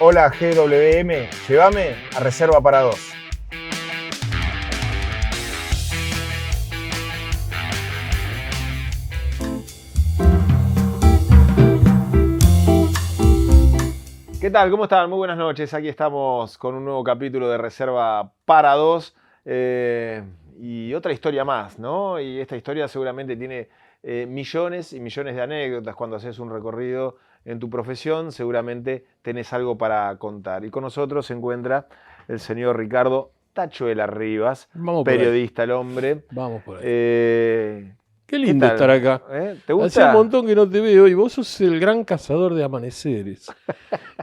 Hola GWM, llévame a Reserva para Dos. ¿Qué tal? ¿Cómo están? Muy buenas noches. Aquí estamos con un nuevo capítulo de Reserva para Dos y otra historia más, ¿no? Y esta historia seguramente tiene millones y millones de anécdotas. Cuando haces un recorrido en tu profesión, seguramente tenés algo para contar. Y con nosotros se encuentra el señor Ricardo Tachuela Rivas, periodista el hombre. Vamos por ahí. Qué lindo estar acá. ¿Te gusta? Hacía un montón que no te veo y vos sos el gran cazador de amaneceres.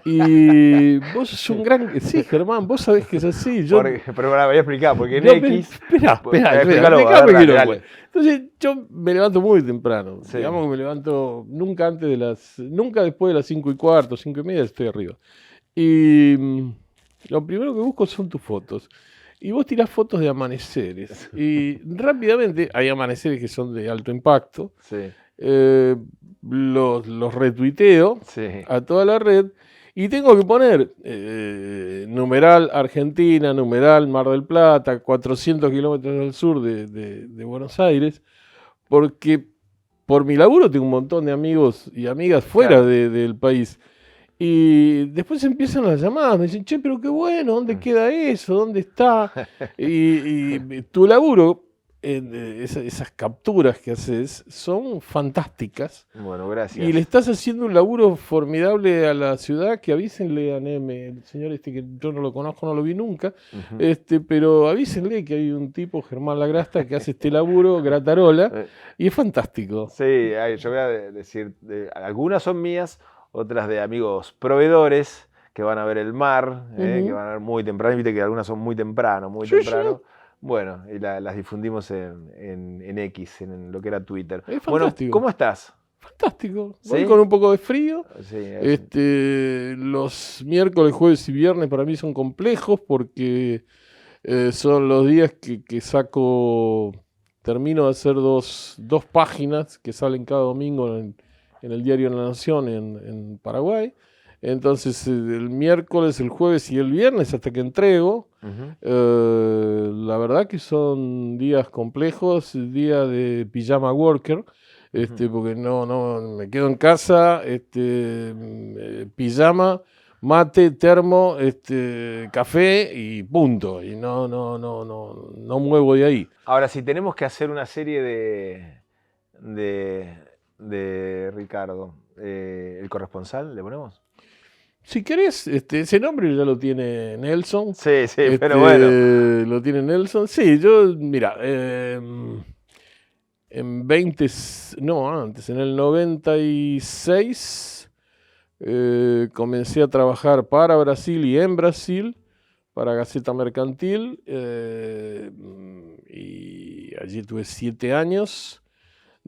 Y vos sos un gran... Sí, Germán, vos sabés que es así. Pero ahora voy a explicar, porque en no, X... Espera, dale. Entonces, yo me levanto muy temprano. Sí. Digamos que me levanto nunca después de las 5:15, 5:30 estoy arriba. Y lo primero que busco son tus fotos. Y vos tirás fotos de amaneceres. Y rápidamente, hay amaneceres que son de alto impacto. Sí. Los retuiteo a toda la red. Y tengo que poner numeral Argentina, numeral Mar del Plata, 400 kilómetros al sur de Buenos Aires. Porque por mi laburo tengo un montón de amigos y amigas fuera del país. Y después empiezan las llamadas, me dicen, che, pero qué bueno, ¿dónde queda eso? ¿Dónde está? Y tu laburo, esas capturas que haces, son fantásticas. Bueno, gracias. Y le estás haciendo un laburo formidable a la ciudad, que avísenle a Neme, el señor que yo no lo conozco, no lo vi nunca, pero avísenle que hay un tipo, Germán Lagrasta, que hace este laburo, Gratarola, y es fantástico. Sí, yo voy a decir, algunas son mías, otras de amigos proveedores que van a ver el mar, que van a ver muy temprano, viste que algunas son muy temprano. Bueno, y las difundimos en X, en lo que era Twitter. Es fantástico. Bueno, ¿cómo estás? Fantástico. ¿Sí? Voy con un poco de frío. Sí, los miércoles, jueves y viernes para mí son complejos porque son los días que termino de hacer dos páginas que salen cada domingo en el diario La Nación en Paraguay. Entonces el miércoles, el jueves y el viernes hasta que entrego, la verdad que son días complejos, día de pijama worker, porque no me quedo en casa, pijama, mate, termo, café y punto, y no muevo de ahí. Ahora, si tenemos que hacer una serie de Ricardo, ¿el corresponsal le ponemos? Si querés, ese nombre ya lo tiene Nelson. Sí, pero bueno. Lo tiene Nelson. Sí, yo, mira, en el 96 comencé a trabajar para Brasil y en Brasil, para Gaceta Mercantil, y allí tuve 7 años.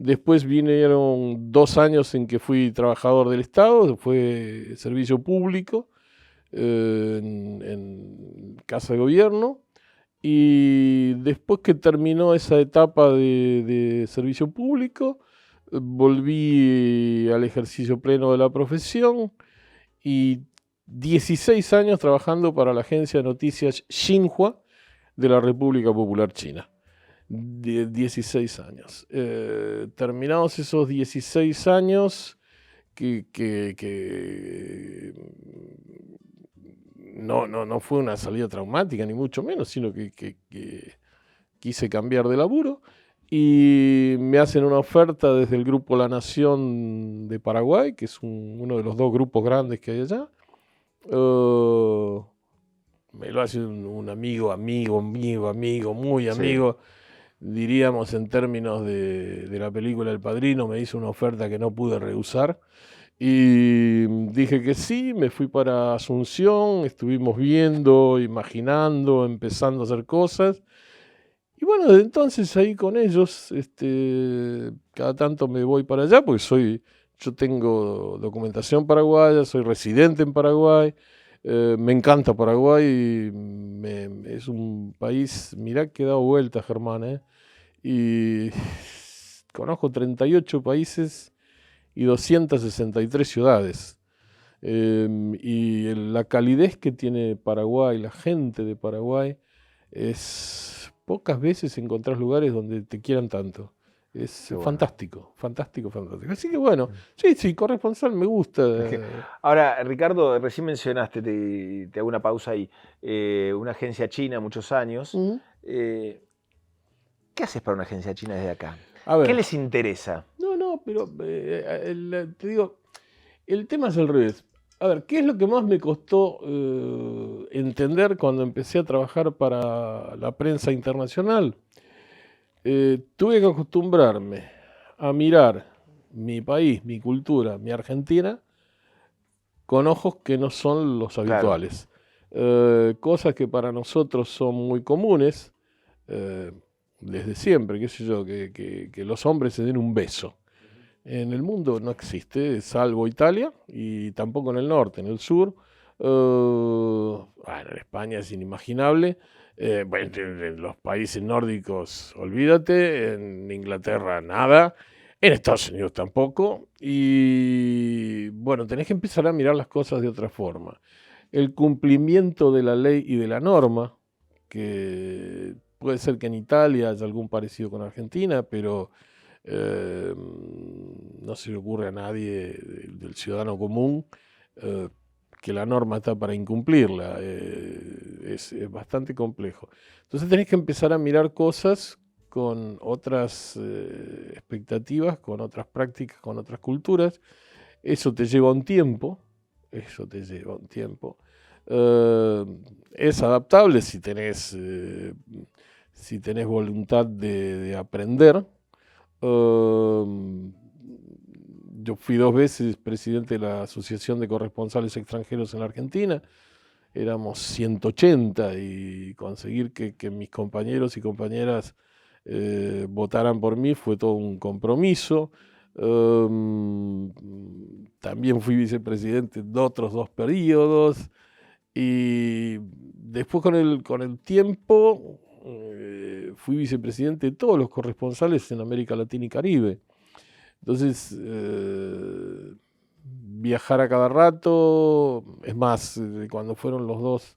Después vinieron 2 años en que fui trabajador del Estado, fue servicio público en Casa de Gobierno. Y después que terminó esa etapa de servicio público, volví al ejercicio pleno de la profesión y 16 años trabajando para la agencia de noticias Xinhua de la República Popular China. 16 años. Terminados esos 16 años, que no fue una salida traumática, ni mucho menos, sino que quise cambiar de laburo, y me hacen una oferta desde el Grupo La Nación de Paraguay, que es uno de los 2 grupos grandes que hay allá. Me lo hace un amigo, muy amigo. Diríamos en términos de la película El Padrino, me hizo una oferta que no pude rehusar. Y dije que sí, me fui para Asunción, estuvimos viendo, imaginando, empezando a hacer cosas. Y bueno, desde entonces ahí con ellos, cada tanto me voy para allá, porque yo tengo documentación paraguaya, soy residente en Paraguay. Me encanta Paraguay, es un país, mirá que he dado vueltas, Germán, y conozco 38 países y 263 ciudades. Y la calidez que tiene Paraguay, la gente de Paraguay, es pocas veces encontrás lugares donde te quieran tanto. Es Qué bueno. fantástico, fantástico, fantástico. Así que bueno, sí, corresponsal me gusta. Ahora, Ricardo, recién mencionaste, te hago una pausa ahí, una agencia china, muchos años. Eh, ¿Qué haces para una agencia china desde acá? A ¿Qué ver, les interesa? no, pero te digo, el tema es al revés. A ver, ¿qué es lo que más me costó entender cuando empecé a trabajar para la prensa internacional? Tuve que acostumbrarme a mirar mi país, mi cultura, mi Argentina, con ojos que no son los Claro, habituales. Cosas que para nosotros son muy comunes, eh, desde siempre, qué sé yo, que los hombres se den un beso. En el mundo no existe, salvo Italia y tampoco en el norte, en el sur. Bueno, en España es inimaginable. Bueno, en los países nórdicos, olvídate. En Inglaterra, nada. En Estados Unidos tampoco. Y bueno, tenés que empezar a mirar las cosas de otra forma. El cumplimiento de la ley y de la norma, que puede ser que en Italia haya algún parecido con Argentina, pero no se le ocurre a nadie del ciudadano común eh, que la norma está para incumplirla. Es bastante complejo. Entonces tenés que empezar a mirar cosas con otras expectativas, con otras prácticas, con otras culturas. Eso te lleva un tiempo, eso te lleva un tiempo. Eh, es adaptable si tenés voluntad de aprender. Yo fui 2 veces presidente de la Asociación de Corresponsales Extranjeros en la Argentina. Éramos 180 y conseguir que mis compañeros y compañeras votaran por mí fue todo un compromiso. También fui vicepresidente de otros 2 periodos y después con el tiempo fui vicepresidente de todos los corresponsales en América Latina y Caribe. Entonces, viajar a cada rato, es más, cuando fueron los 2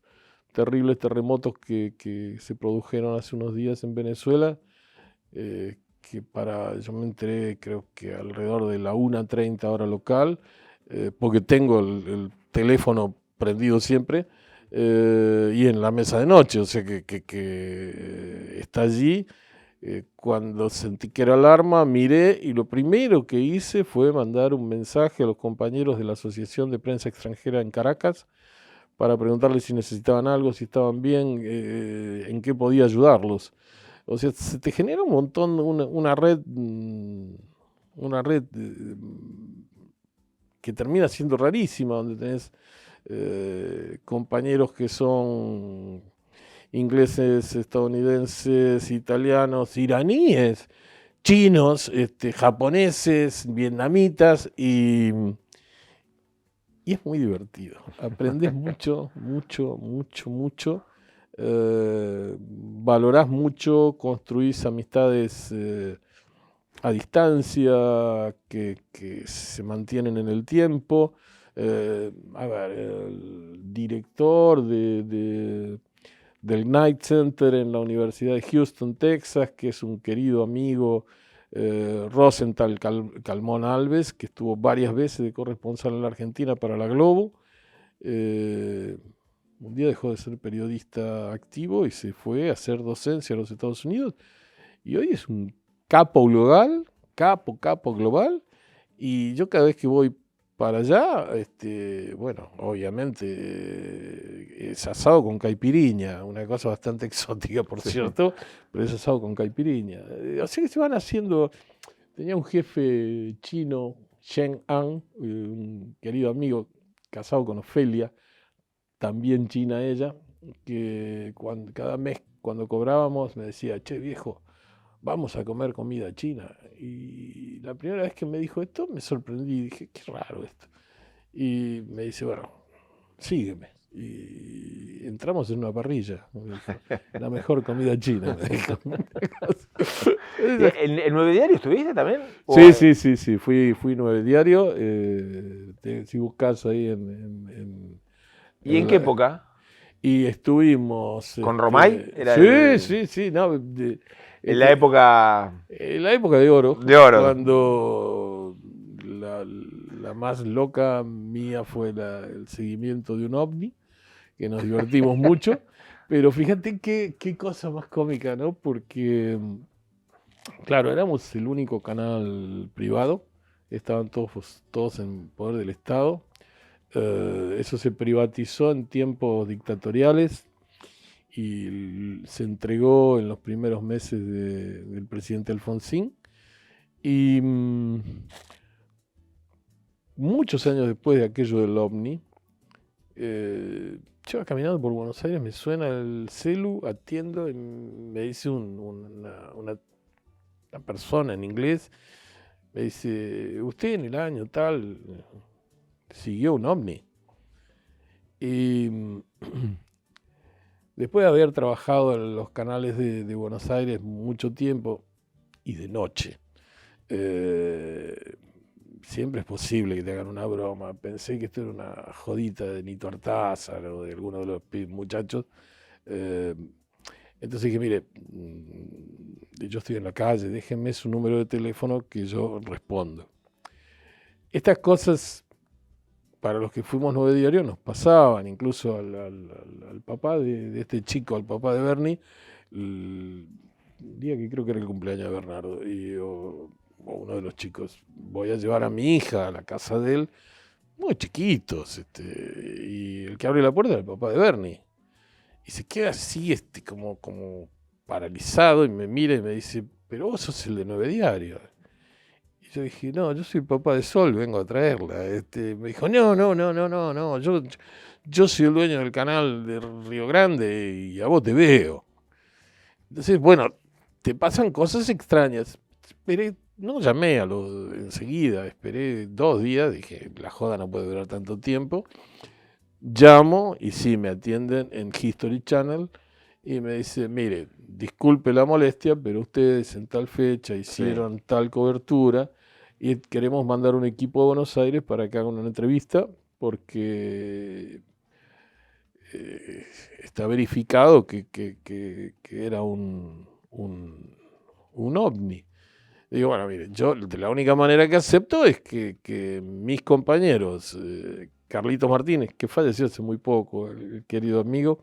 terribles terremotos que se produjeron hace unos días en Venezuela, yo me enteré creo que alrededor de la 1:30 hora local, porque tengo el teléfono prendido siempre, y en la mesa de noche, o sea que está allí. Cuando sentí que era alarma, miré y lo primero que hice fue mandar un mensaje a los compañeros de la Asociación de Prensa Extranjera en Caracas para preguntarles si necesitaban algo, si estaban bien, en qué podía ayudarlos. O sea, se te genera un montón, una red que termina siendo rarísima, donde tenés compañeros que son ingleses, estadounidenses, italianos, iraníes, chinos, japoneses, vietnamitas y es muy divertido. Aprendes mucho, mucho, mucho, mucho. Valorás mucho, construís amistades a distancia que se mantienen en el tiempo. A ver, el director del Knight Center en la Universidad de Houston, Texas, que es un querido amigo, Rosenthal Calmón Alves, que estuvo varias veces de corresponsal en la Argentina para la Globo. Un día dejó de ser periodista activo y se fue a hacer docencia a los Estados Unidos. Y hoy es un capo global, capo global. Y yo cada vez que voy para allá, bueno, obviamente es asado con caipiriña, una cosa bastante exótica, por cierto, pero es asado con caipiriña. Así que se van haciendo. Tenía un jefe chino, Shen An, un querido amigo, casado con Ofelia, también china ella, que cada mes cuando cobrábamos me decía, che viejo, vamos a comer comida china. Y la primera vez que me dijo esto me sorprendí, dije, qué raro esto. Y me dice, bueno, sígueme. Y entramos en una parrilla. Me dijo, la mejor comida china. Me dijo. ¿En 9 Diario estuviste también? Sí. Fui 9 Diario. Si buscas ahí ¿Y en qué época? Y estuvimos. ¿Con Romay? Era Sí. No, en la época. En la época de oro. De oro. Cuando la más loca mía fue el seguimiento de un ovni, que nos divertimos mucho. Pero fíjate qué cosa más cómica, ¿no? Porque, claro, éramos el único canal privado. Estaban todos en poder del Estado. Eso se privatizó en tiempos dictatoriales y se entregó en los primeros meses del presidente Alfonsín. Y muchos años después de aquello del OVNI, yo iba caminando por Buenos Aires, me suena el celu, atiendo y me dice una persona en inglés, me dice, usted en el año tal siguió un ovni. Y después de haber trabajado en los canales de Buenos Aires mucho tiempo y de noche, siempre es posible que te hagan una broma. Pensé que esto era una jodita de Nito Artázar o de alguno de los muchachos. Entonces dije, mire, yo estoy en la calle, déjenme su número de teléfono que yo respondo. Estas cosas, para los que fuimos 9 Diario, nos pasaban, incluso al papá de este chico, al papá de Bernie, el día que creo que era el cumpleaños de Bernardo, o uno de los chicos, voy a llevar a mi hija a la casa de él, muy chiquitos, y el que abre la puerta era el papá de Bernie. Y se queda así, como paralizado, y me mira y me dice, pero vos sos el de 9 Diario. Y yo dije, no, yo soy el papá de Sol, vengo a traerla. Me dijo, no, yo soy el dueño del canal de Río Grande y a vos te veo. Entonces, bueno, te pasan cosas extrañas. Esperé, no llamé enseguida, esperé 2 días, dije, la joda no puede durar tanto tiempo. Llamo y sí, me atienden en History Channel y me dice, mire, disculpe la molestia, pero ustedes en tal fecha hicieron tal cobertura y queremos mandar un equipo a Buenos Aires para que hagan una entrevista porque está verificado que era un ovni. Digo, bueno, mire, yo la única manera que acepto es que mis compañeros, Carlitos Martínez, que falleció hace muy poco, el querido amigo,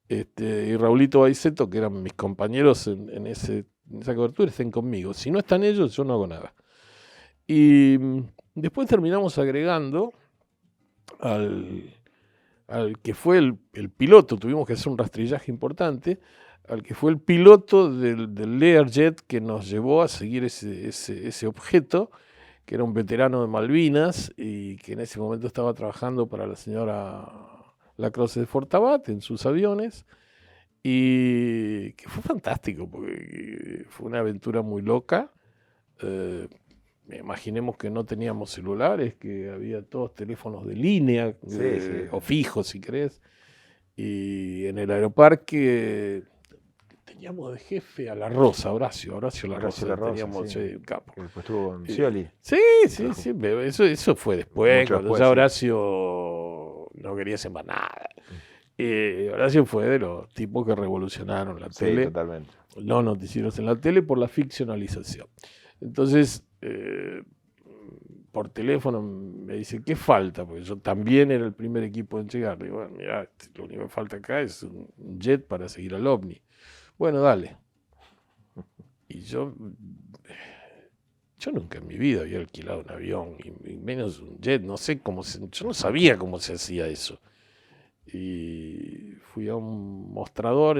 y Raulito Baiceto, que eran mis compañeros en esa cobertura, estén conmigo. Si no están ellos, yo no hago nada. Y después terminamos agregando al que fue el piloto, tuvimos que hacer un rastrillaje importante, al que fue el piloto del Learjet que nos llevó a seguir ese objeto, que era un veterano de Malvinas y que en ese momento estaba trabajando para la señora Lacroze de Fortabat en sus aviones, y que fue fantástico, porque fue una aventura muy loca. Imaginemos que no teníamos celulares, que había todos teléfonos de línea, o fijos si querés, y en el aeroparque teníamos de jefe a La Rosa, Horacio La Rosa, teníamos capo. Que después estuvo con Scioli. Sí, eso fue después, cuando después, ya Horacio no quería hacer más nada. Horacio fue de los tipos que revolucionaron la tele. Totalmente. Los noticieros en la tele por la ficcionalización. Entonces, por teléfono me dice, ¿qué falta? Porque yo también era el primer equipo en llegar. Digo, bueno, mirá, lo único que falta acá es un jet para seguir al OVNI. Bueno, dale. Y yo nunca en mi vida había alquilado un avión, y menos un jet, no sé yo no sabía cómo se hacía eso. Y fui a un mostrador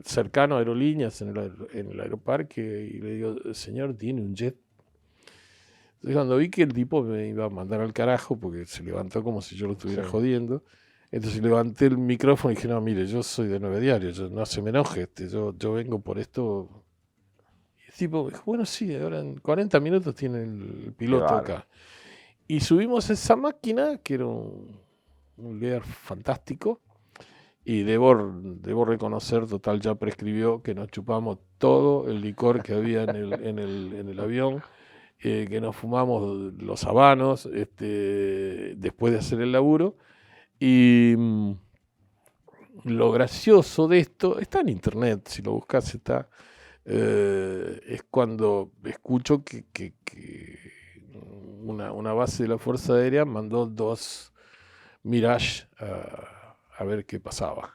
cercano a Aerolíneas, en el aeroparque, y le digo, señor, ¿tiene un jet? Entonces cuando vi que el tipo me iba a mandar al carajo, porque se levantó como si yo lo estuviera jodiendo, entonces levanté el micrófono y dije, no, mire, yo soy de 9 Diario, no se me enoje, yo vengo por esto. Y el tipo dijo, bueno, sí, ahora en 40 minutos tiene el piloto acá. Y subimos esa máquina, que era un leer fantástico. Y debo reconocer, total, ya prescribió, que nos chupamos todo el licor que había en el avión, que nos fumamos los habanos después de hacer el laburo. Y lo gracioso de esto, está en internet, si lo buscas está, es cuando escucho que una base de la Fuerza Aérea mandó 2 Mirage a ver qué pasaba.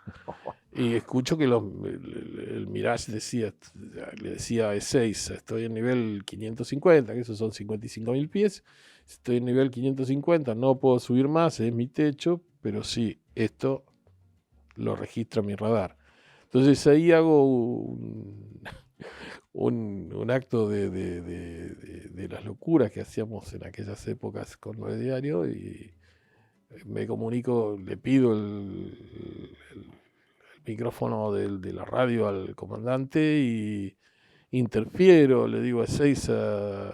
Y escucho que el Mirage le decía a E6, estoy en nivel 550, que esos son 55.000 pies, estoy en nivel 550, no puedo subir más, es mi techo, pero sí, esto lo registra mi radar. Entonces ahí hago un acto de las locuras que hacíamos en aquellas épocas con 9 Diario y me comunico, le pido el micrófono de la radio al comandante y interfiero, le digo a Ezeiza,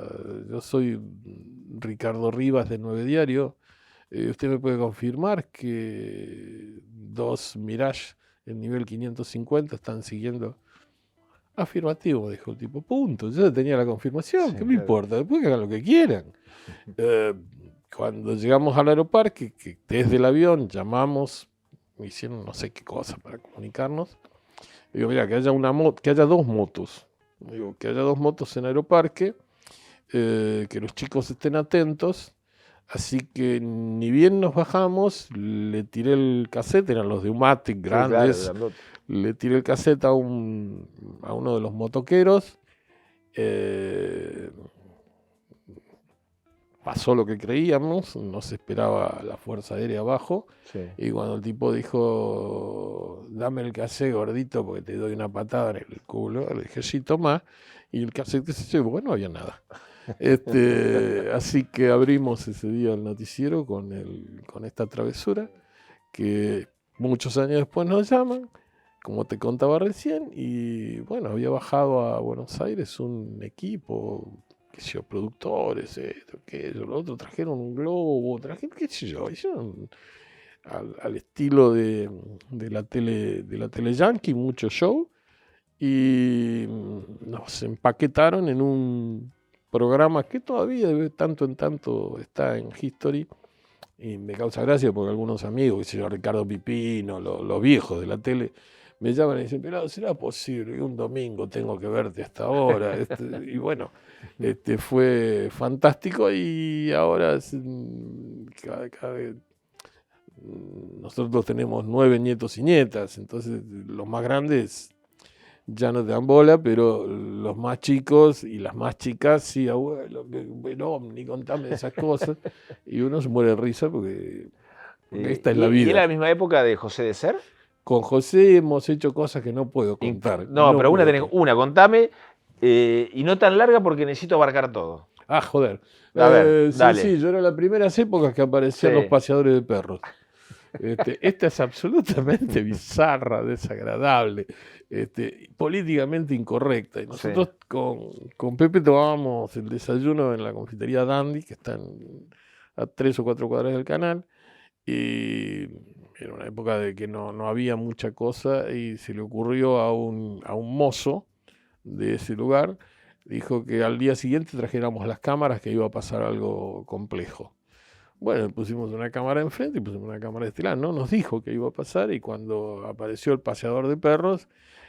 yo soy Ricardo Rivas de 9 Diario, usted me puede confirmar que 2 Mirage en nivel 550 están siguiendo. Afirmativo, dijo el tipo, punto. Yo tenía la confirmación, ¿qué me importa? Después que hagan lo que quieran. Cuando llegamos al aeroparque, que desde el avión llamamos, me hicieron no sé qué cosa para comunicarnos. Digo, mira, que haya 2 motos. Digo, que haya 2 motos en aeroparque, que los chicos estén atentos. Así que ni bien nos bajamos, le tiré el cassette, eran los de Umatic grandes, sí, claro, le tiré el cassette a uno de los motoqueros, pasó lo que creíamos, nos esperaba la Fuerza Aérea abajo, sí. Y cuando el tipo dijo, dame el cassette, gordito, porque te doy una patada en el culo, le dije, sí, toma, y el cassette se llevó, bueno, no había nada. Así que abrimos ese día el noticiero con esta travesura, que muchos años después nos llaman, como te contaba recién, y bueno, había bajado a Buenos Aires un equipo, qué sé yo, productores, esto, aquello, lo otro, trajeron un globo, trajeron, qué sé yo, hicieron al estilo de la tele yankee, mucho show, y nos empaquetaron en un programa que todavía de tanto en tanto está en History, y me causa gracia porque algunos amigos, qué sé yo, Ricardo Pipino, los viejos de la tele, me llaman y dicen, pero ¿será posible que un domingo tengo que verte hasta ahora? Y bueno, fue fantástico y ahora cada vez nosotros tenemos 9 nietos y nietas, entonces los más grandes ya no te dan bola, pero los más chicos y las más chicas, sí, abuelo, bueno, ni contame esas cosas. Y uno se muere de risa porque esta es la vida. ¿Y era la misma época de José de Ser? Con José hemos hecho cosas que no puedo contar. No, pero una, contame, y no tan larga porque necesito abarcar todo. Ah, joder. A ver, dale. Sí, yo era las primeras épocas que aparecían los paseadores de perros. Esta es absolutamente bizarra, desagradable, políticamente incorrecta. Y nosotros con Pepe tomábamos el desayuno en la confitería Dandy, que está a 3 o 4 cuadras del canal, y era una época de que no había mucha cosa, y se le ocurrió a un mozo de ese lugar, dijo que al día siguiente trajéramos las cámaras, que iba a pasar algo complejo. Bueno, pusimos una cámara enfrente y pusimos una cámara de este lado. No nos dijo que iba a pasar, y cuando apareció el paseador de perros,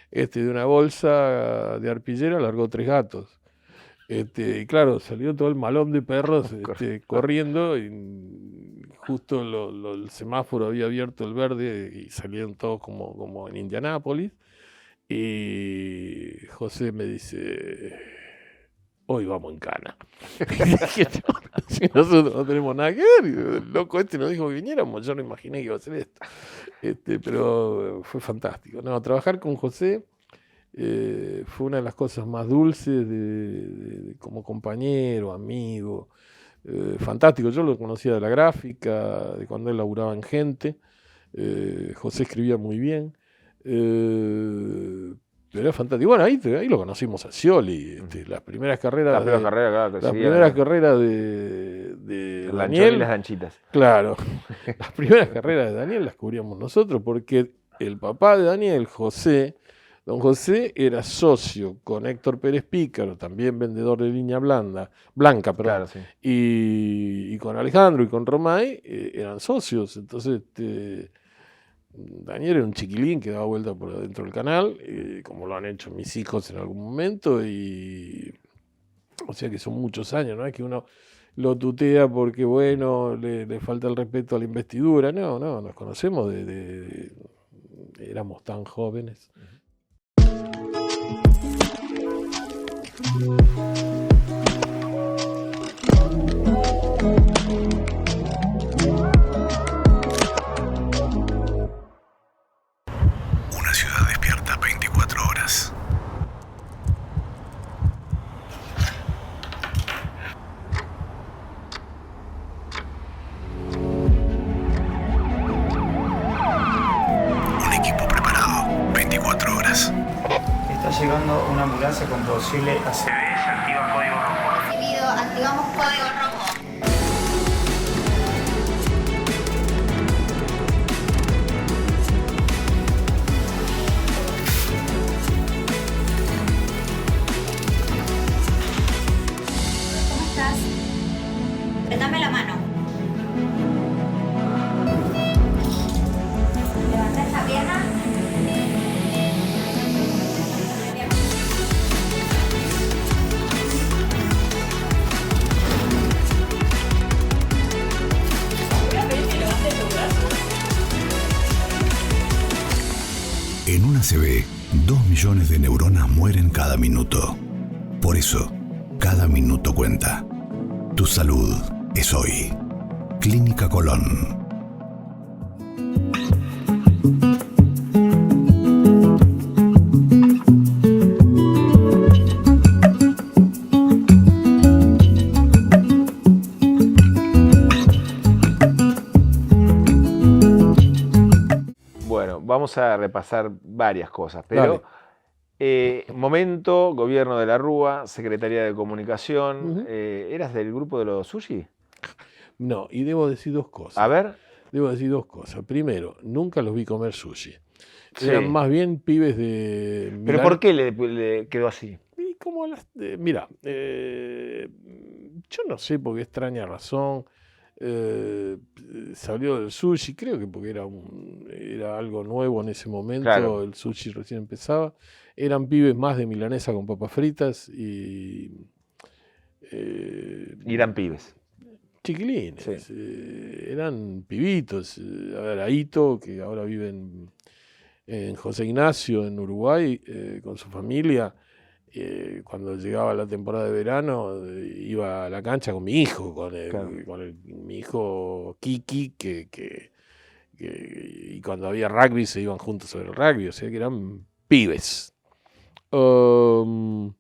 de una bolsa de arpillera largó 3 gatos. Y claro, salió todo el malón de perros corriendo, y justo el semáforo había abierto el verde y salieron todos como en Indianápolis. Y José me dice, hoy vamos en cana. Si nosotros no tenemos nada que ver, el loco nos dijo que viniéramos, yo no imaginé que iba a ser esto. Pero fue fantástico. No, trabajar con José fue una de las cosas más dulces como compañero, amigo. Fantástico, yo lo conocía de la gráfica, de cuando él laburaba en Gente. José escribía muy bien. Pero era fantástico. Bueno, ahí lo conocimos a Scioli. Las primeras carreras. La primera carrera, claro, las primeras carreras de de El lanchón y Daniel, las lanchitas. claro, las primeras carreras de Daniel las cubríamos nosotros porque el papá de Daniel, José, don José era socio con Héctor Pérez Pícaro, también vendedor de línea blanca, perdón, Claro, sí. y con Alejandro y con Romay eran socios. Entonces, Daniel era un chiquilín que daba vuelta por adentro del canal, como lo han hecho mis hijos en algún momento, y o sea que son muchos años, no es que uno lo tutea porque, bueno, le falta el respeto a la investidura. No, nos conocemos éramos tan jóvenes. Una ciudad despierta 24 horas. Un equipo preparado 24 horas. Está llegando una ambulancia con posible ACV. Se activa código rojo. Recibido, activamos código rojo. ¿Cómo estás? Apretame la mano. Levanta esta pierna. Bien. En una ACV, 2 millones de neuronas mueren cada minuto. Por eso, cada minuto cuenta. Tu salud es hoy. Clínica Colón. Bueno, vamos a repasar varias cosas, pero momento, gobierno de la Rúa, Secretaría de Comunicación. ¿Eras del grupo de los sushi? No, y debo decir dos cosas. A ver. Debo decir dos cosas. Primero, nunca los vi comer sushi. Sí. Eran más bien pibes de ¿Pero Milán. por qué le quedó así? Y como mira, yo no sé por qué extraña razón salió del sushi, creo que porque era algo nuevo en ese momento, Claro. El sushi recién empezaba. Eran pibes más de milanesa con papas fritas Y eran pibes. chiquilines, Sí. eran pibitos. A ver, Aito, que ahora vive en José Ignacio, en Uruguay, con su familia. Cuando llegaba la temporada de verano, iba a la cancha con mi hijo, Claro. mi hijo Kiki, y cuando había rugby se iban juntos a ver el rugby, o sea que eran pibes. Yo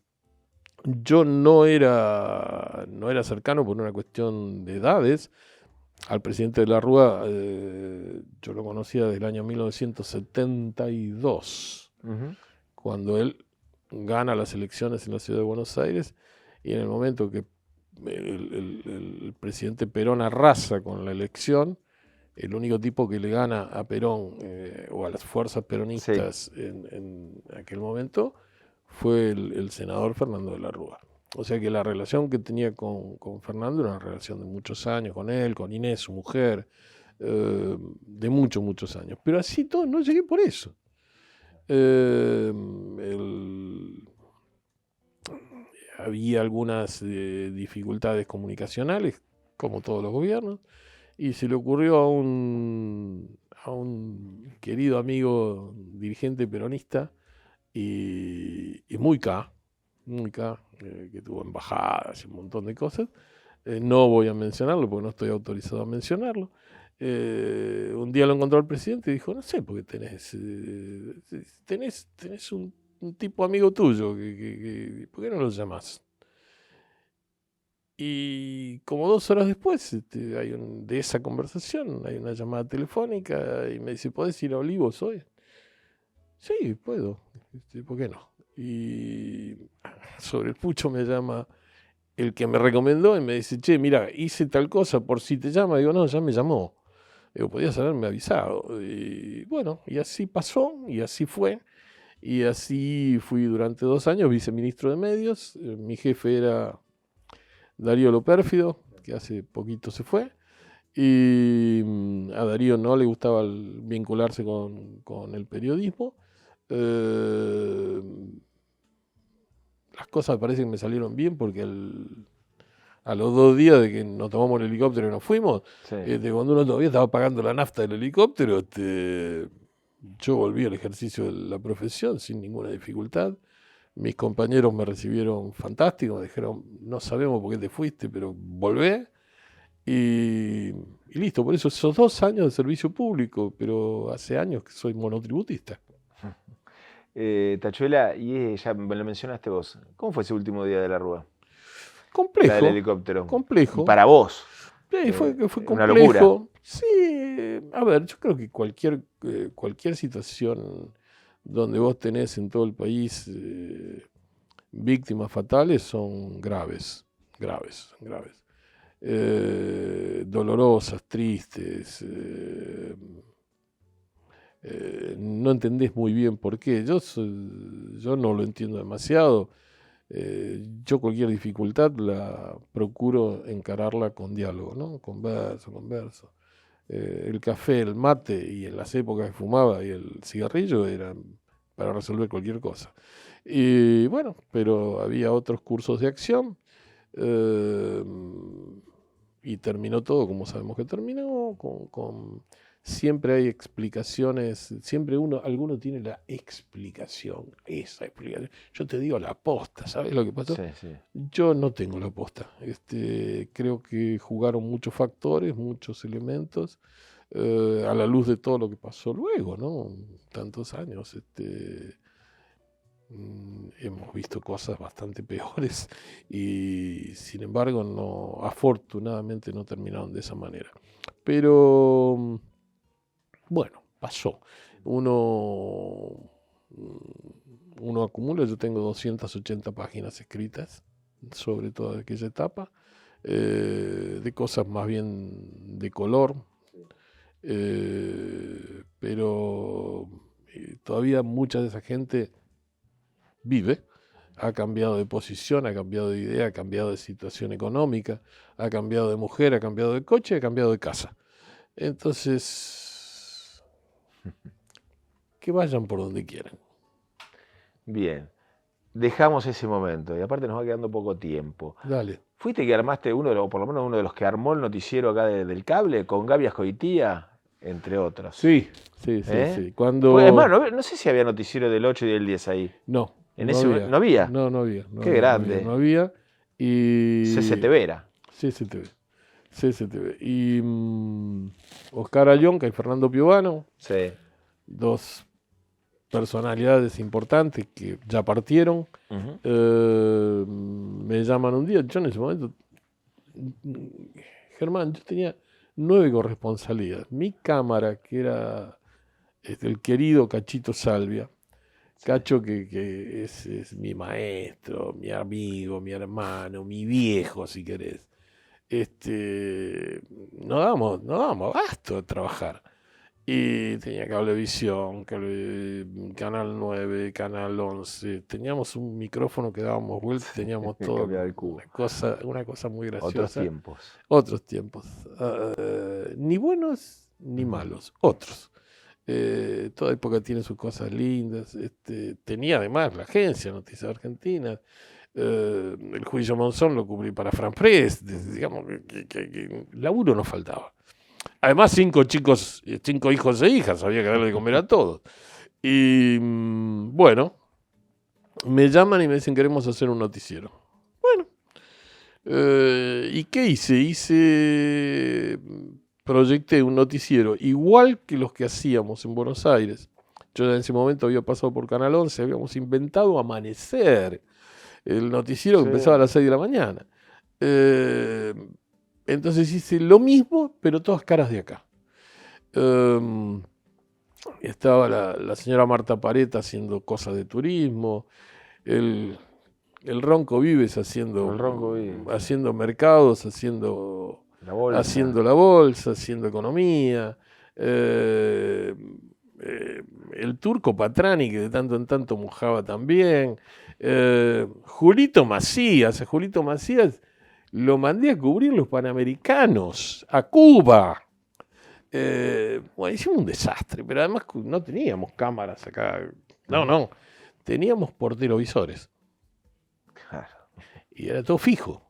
no era cercano por una cuestión de edades. Al presidente de la Rúa yo lo conocía desde el año 1972, cuando él gana las elecciones en la ciudad de Buenos Aires, y en el momento que el presidente Perón arrasa con la elección, el único tipo que le gana a Perón o a las fuerzas peronistas en aquel momento fue el senador Fernando de la Rúa. O sea que la relación que tenía con Fernando era una relación de muchos años, con él, con Inés, su mujer, de muchos años. Pero así todo, no llegué por eso. Había algunas dificultades comunicacionales, como todos los gobiernos, y se le ocurrió a un querido amigo dirigente peronista y muy K, que tuvo embajadas y un montón de cosas. No voy a mencionarlo porque no estoy autorizado a mencionarlo. Un día lo encontró el presidente y dijo, no sé, porque tenés un tipo amigo tuyo, ¿por qué no lo llamás? Y como 2 horas después de esa conversación hay una llamada telefónica y me dice, ¿podés ir a Olivos hoy? Sí, puedo. ¿Por qué no? Y sobre el pucho me llama el que me recomendó y me dice, che, mira, hice tal cosa por si te llama. Digo, no, ya me llamó. Digo, podías haberme avisado. Y bueno, y así pasó, y así fue. Y así fui durante 2 años viceministro de Medios. Mi jefe era Darío Lopérfido, que hace poquito se fue. Y a Darío no le gustaba vincularse con el periodismo. Las cosas parecen que me salieron bien porque a los 2 días de que nos tomamos el helicóptero y nos fuimos, Sí. Cuando uno todavía estaba pagando la nafta del helicóptero, yo volví al ejercicio de la profesión sin ninguna dificultad. Mis compañeros me recibieron fantástico, me dijeron, no sabemos por qué te fuiste, pero volvé. Y listo, por eso esos 2 años de servicio público, pero hace años que soy monotributista. Tachuela, y ya me lo mencionaste vos, ¿cómo fue ese último día de la Rúa? La Complejo, del helicóptero. complejo. Y para vos. Sí, fue una complejo. locura. Sí, a ver, yo creo que cualquier situación donde vos tenés en todo el país víctimas fatales son graves. Dolorosas, tristes. No entendés muy bien por qué. Yo no lo entiendo demasiado. Yo cualquier dificultad la procuro encararla con diálogo, ¿no? Converso. El café, el mate y en las épocas que fumaba y el cigarrillo eran para resolver cualquier cosa. Y bueno, pero había otros cursos de acción y terminó todo como sabemos que terminó, siempre hay explicaciones, siempre alguno tiene la explicación, esa explicación. Yo te digo la posta, ¿sabes lo que pasó? Sí, sí. Yo no tengo la posta. Creo que jugaron muchos factores, muchos elementos, a la luz de todo lo que pasó luego, ¿no? Tantos años. Hemos visto cosas bastante peores y sin embargo afortunadamente no terminaron de esa manera. Pero bueno, pasó. Uno acumula, yo tengo 280 páginas escritas sobre toda aquella etapa, de cosas más bien de color, pero todavía mucha de esa gente vive, ha cambiado de posición, ha cambiado de idea, ha cambiado de situación económica, ha cambiado de mujer, ha cambiado de coche, ha cambiado de casa. Entonces, que vayan por donde quieran. Bien. Dejamos ese momento y aparte nos va quedando poco tiempo. Dale. ¿Fuiste que armaste o por lo menos uno de los que armó el noticiero acá del cable con Gaby Azcoitía, entre otros? Sí. ¿Eh? Cuando... Pues, es más, no sé si había noticiero del 8 y del 10 ahí. No. ¿No había? No había. Qué grande. No había. Y... CCTV era. CCTV. Y Oscar Ayonca y Fernando Piovano, Sí. 2 personalidades importantes que ya partieron, Uh-huh. me llaman un día. Yo en ese momento, Germán, yo tenía 9 corresponsalías. Mi cámara, que era el querido Cachito Salvia, Cacho que es mi maestro, mi amigo, mi hermano, mi viejo, si querés. No dábamos abasto de trabajar. Y tenía Cablevisión, Canal 9, Canal 11. Teníamos un micrófono que dábamos vueltas, teníamos todo. Cambiaba el cubo. Una cosa muy graciosa. Otros tiempos. Otros tiempos. Ni buenos ni malos, otros. Toda época tiene sus cosas lindas. Tenía además la agencia Noticias Argentinas. El juicio Monzón lo cubrí para Fran Press. Digamos que laburo no faltaba. Además, 5 hijos e hijas, había que darle de comer a todos. Y bueno, me llaman y me dicen, queremos hacer un noticiero. Bueno, ¿y qué hice? Proyecté un noticiero igual que los que hacíamos en Buenos Aires. Yo en ese momento había pasado por Canal 11, habíamos inventado Amanecer, el noticiero que empezaba a las 6 de la mañana. Entonces hice lo mismo, pero todas caras de acá. Estaba la señora Marta Pareta haciendo cosas de turismo, el el Ronco Vives haciendo, El Ronco Vives. haciendo mercados, haciendo La bolsa. la bolsa, haciendo economía. El Turco Patrani, que de tanto en tanto mojaba también. Julito Macías. A Julito Macías lo mandé a cubrir los Panamericanos, a Cuba. Bueno, hicimos un desastre, pero además no teníamos cámaras acá. No. Teníamos porterovisores. Claro. Y era todo fijo.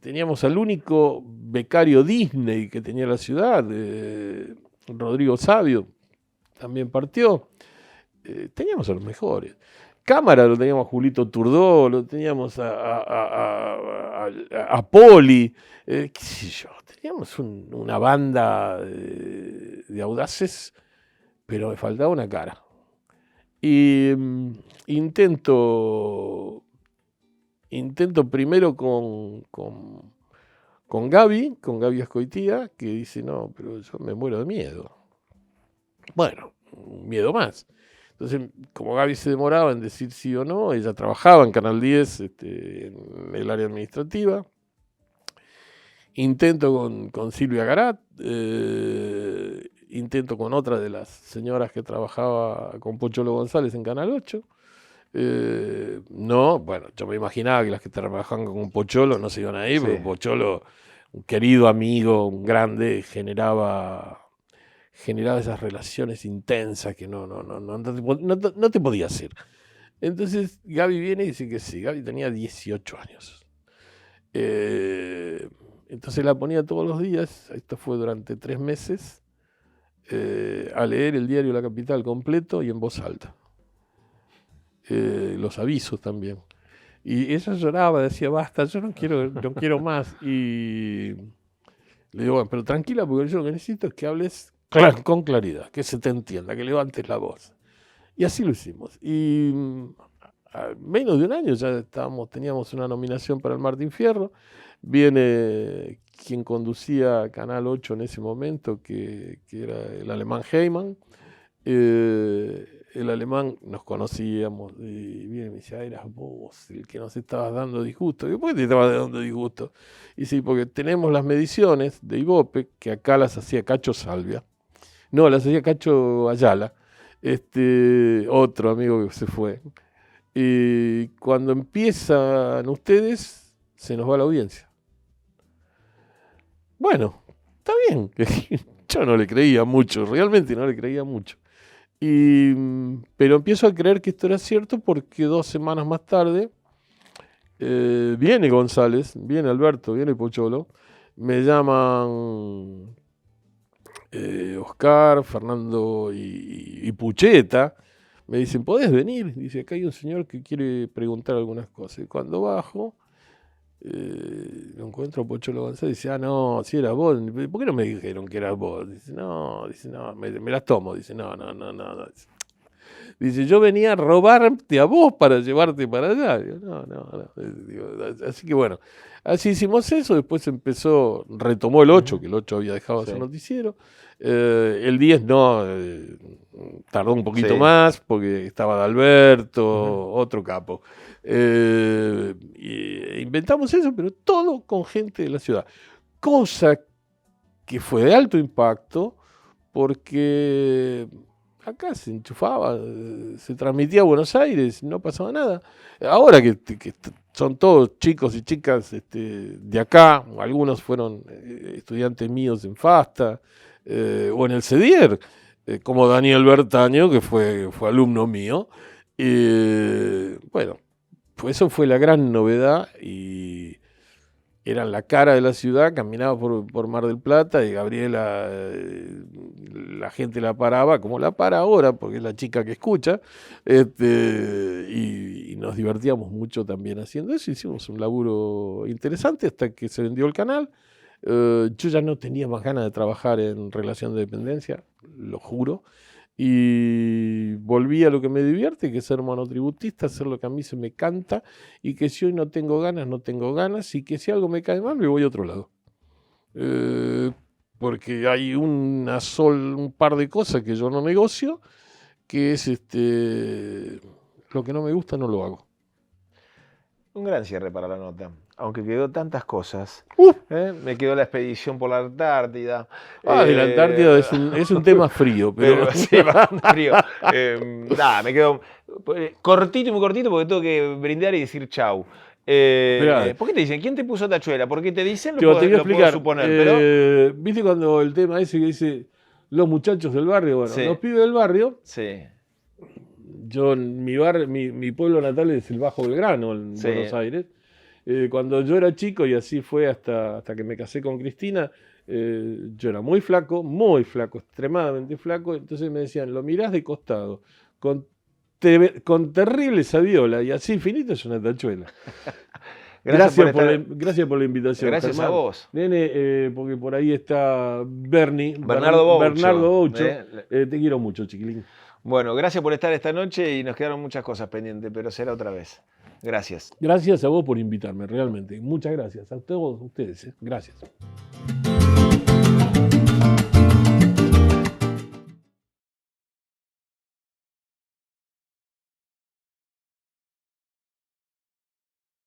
Teníamos al único becario Disney que tenía la ciudad, Rodrigo Sabio, también partió. Teníamos a los mejores. Cámara lo teníamos a Julito Turdó, lo teníamos a Poli, qué sé yo. Teníamos una banda de audaces, pero me faltaba una cara. Y intento primero con Gaby Azcoitía, que dice, no, pero yo me muero de miedo. Bueno, un miedo más. Entonces, como Gaby se demoraba en decir sí o no, ella trabajaba en Canal 10, en el área administrativa. Intento con Silvia Garat, intento con otra de las señoras que trabajaba con Pocholo González en Canal 8. No, bueno, yo me imaginaba que las que trabajaban con Pocholo no se iban a ir, Sí. porque Pocholo, un querido amigo, un grande, generaba esas relaciones intensas que no te podía hacer. Entonces Gaby viene y dice que sí. Gaby tenía 18 años. Entonces la ponía todos los días, esto fue durante 3 meses, a leer el diario La Capital completo y en voz alta. Los avisos también. Y ella lloraba, decía, basta, yo no quiero más. Y le digo, bueno, pero tranquila, porque yo lo que necesito es que hables con claridad, que se te entienda, que levantes la voz. Y así lo hicimos. Y a menos de un año ya teníamos una nominación para el Martín Fierro. Viene quien conducía Canal 8 en ese momento, que era el alemán Heyman. El alemán nos conocíamos y viene y me dice, eras vos el que nos estabas dando disgusto. Y yo, ¿por qué te estabas dando disgusto? Y sí, porque tenemos las mediciones de Ibope, que acá las hacía Cacho Salvia. No, las hacía Cacho Ayala, otro amigo que se fue. Y cuando empiezan ustedes, se nos va la audiencia. Bueno, está bien. Yo no le creía mucho, realmente no le creía mucho. Pero empiezo a creer que esto era cierto porque 2 semanas más tarde viene González, viene Alberto, viene Pocholo, me llaman Oscar, Fernando y Pucheta, me dicen, ¿podés venir? Dice, acá hay un señor que quiere preguntar algunas cosas. Y cuando bajo, lo encuentro a Pocholo González y dice, no, si eras vos, ¿por qué no me dijeron que eras vos? Dice, no, me las tomo. Dice, no. Dice, yo venía a robarte a vos para llevarte para allá. Digo, no. Digo, así que bueno, así hicimos eso. Después retomó el 8, que el 8 había dejado de hacer noticiero. El 10 no, tardó un poquito más porque estaba D'Alberto, otro capo. Inventamos eso, pero todo con gente de la ciudad. Cosa que fue de alto impacto porque acá se enchufaba, se transmitía a Buenos Aires, no pasaba nada. Ahora que son todos chicos y chicas de acá, algunos fueron estudiantes míos en FASTA o en el CEDIER, como Daniel Bertaño, que fue alumno mío. Bueno, pues eso fue la gran novedad y eran la cara de la ciudad, caminaba por Mar del Plata y Gabriela, la gente la paraba, como la para ahora, porque es la chica que escucha, y nos divertíamos mucho también haciendo eso. Hicimos un laburo interesante hasta que se vendió el canal. Yo ya no tenía más ganas de trabajar en relación de dependencia, lo juro. Y volví a lo que me divierte, que es ser monotributista, hacer lo que a mí se me canta, y que si hoy no tengo ganas, y que si algo me cae mal, me voy a otro lado. Porque hay un par de cosas que yo no negocio, que es Lo que no me gusta no lo hago. Un gran cierre para la nota, aunque quedó tantas cosas. Me quedó la expedición por la Antártida. De la Antártida es un tema frío, pero... sí, bastante frío. Nada, me quedó cortito y muy cortito porque tengo que brindar y decir chau. ¿Por qué te dicen? ¿Quién te puso tachuela? ¿Por qué te dicen? Te voy a Lo puedo explicar. suponer, pero... ¿Viste cuando el tema ese que dice los muchachos del barrio? Bueno, Sí. los pibes del barrio... Sí. Yo, mi pueblo natal es el Bajo Belgrano, en Sí. Buenos Aires. Cuando yo era chico, y así fue hasta que me casé con Cristina, yo era muy flaco, extremadamente flaco. Entonces me decían, lo mirás de costado, con terrible saviola, y así finito es una tachuela. Gracias por la invitación. Gracias Germán. a vos. Nene, porque por ahí está Bernardo Boucho. Te quiero mucho, chiquilín. Bueno, gracias por estar esta noche y nos quedaron muchas cosas pendientes, pero será otra vez. Gracias. Gracias a vos por invitarme, realmente. Muchas gracias. A todos ustedes. Gracias.